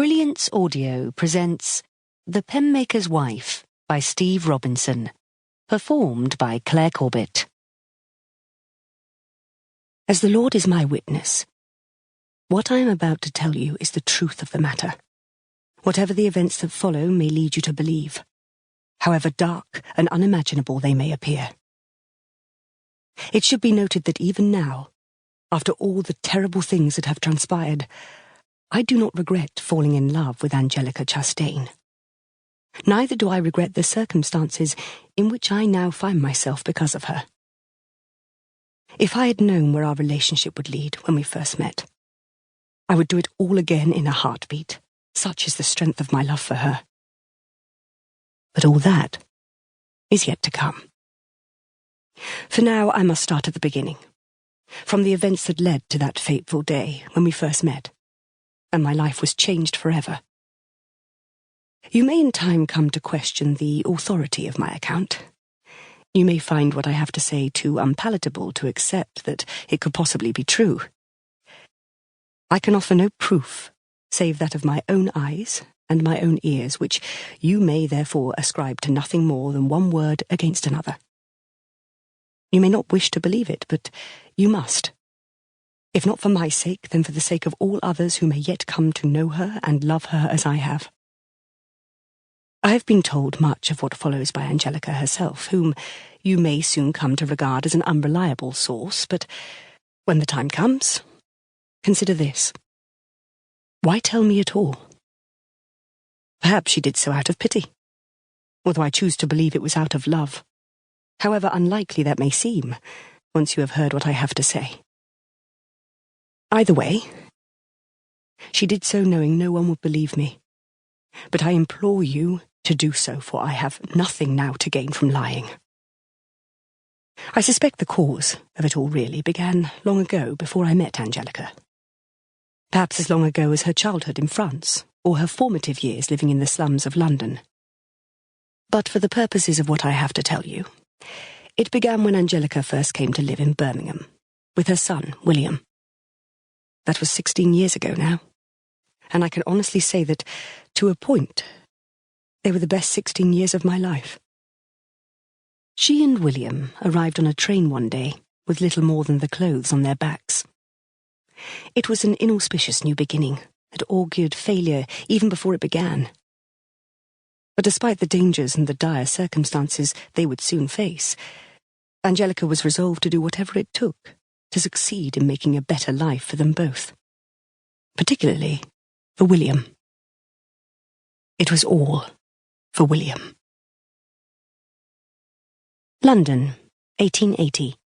Brilliance Audio presents The Penmaker's Wife by Steve Robinson, performed by Claire Corbett. As the Lord is my witness, what I am about to tell you is the truth of the matter, whatever the events that follow may lead you to believe, however dark and unimaginable they may appear. It should be noted that even now, after all the terrible things that have transpired, I do not regret falling in love with Angelica Chastain. Neither do I regret the circumstances in which I now find myself because of her. If I had known where our relationship would lead when we first met, I would do it all again in a heartbeat. Such is the strength of my love for her. But all that is yet to come. For now, I must start at the beginning, from the events that led to that fateful day when we first met, and my life was changed forever. You may in time come to question the authority of my account. You may find what I have to say too unpalatable to accept that it could possibly be true. I can offer no proof save that of my own eyes and my own ears, which you may therefore ascribe to nothing more than one word against another. You may not wish to believe it, but you must. If not for my sake, then for the sake of all others who may yet come to know her and love her as I have. I have been told much of what follows by Angelica herself, whom you may soon come to regard as an unreliable source, but when the time comes, consider this. Why tell me at all? Perhaps she did so out of pity, although I choose to believe it was out of love, however unlikely that may seem, once you have heard what I have to say. Either way, she did so knowing no one would believe me, but I implore you to do so, for I have nothing now to gain from lying. I suspect the cause of it all really began long ago, before I met Angelica. Perhaps as long ago as her childhood in France, or her formative years living in the slums of London. But for the purposes of what I have to tell you, it began when Angelica first came to live in Birmingham, with her son, William. That was 16 years ago now, and I can honestly say that, to a point, they were the best 16 years of my life. She and William arrived on a train one day with little more than the clothes on their backs. It was an inauspicious new beginning that augured failure even before it began. But despite the dangers and the dire circumstances they would soon face, Angelica was resolved to do whatever it took to succeed in making a better life for them both, particularly for William. It was all for William. London, 1880.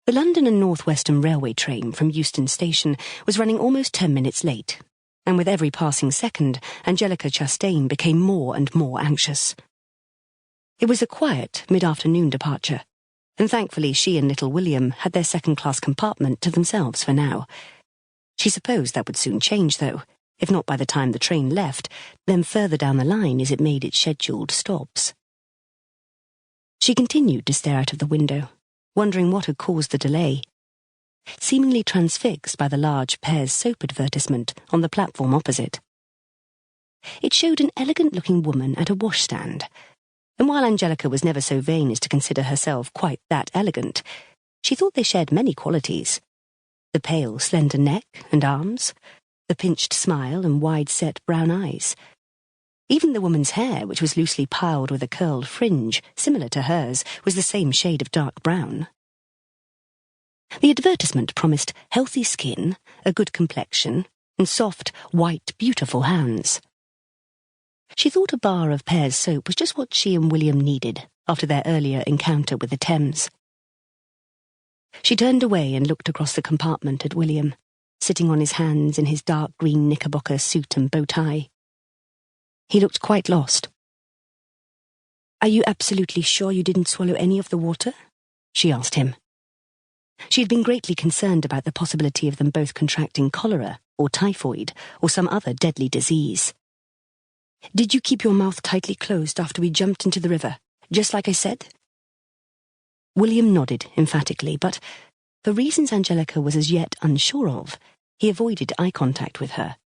The London and North Western Railway train from Euston Station was running almost 10 minutes late, and with every passing second, Angelica Chastain became more and more anxious. It was a quiet, mid-afternoon departure, and thankfully she and little William had their second-class compartment to themselves for now. She supposed that would soon change, though, if not by the time the train left, then further down the line as it made its scheduled stops. She continued to stare out of the window, wondering what had caused the delay, seemingly transfixed by the large Pears soap advertisement on the platform opposite. It showed an elegant-looking woman at a washstand, and while Angelica was never so vain as to consider herself quite that elegant, she thought they shared many qualities. The pale, slender neck and arms, the pinched smile and wide-set brown eyes. Even the woman's hair, which was loosely piled with a curled fringe, similar to hers, was the same shade of dark brown. The advertisement promised healthy skin, a good complexion, and soft, white, beautiful hands. She thought a bar of Pears soap was just what she and William needed after their earlier encounter with the Thames. She turned away and looked across the compartment at William, sitting on his hands in his dark green knickerbocker suit and bow tie. He looked quite lost. "Are you absolutely sure you didn't swallow any of the water?" she asked him. She had been greatly concerned about the possibility of them both contracting cholera or typhoid or some other deadly disease. "Did you keep your mouth tightly closed after we jumped into the river, just like I said?" William nodded emphatically, but, for reasons Angelica was as yet unsure of, he avoided eye contact with her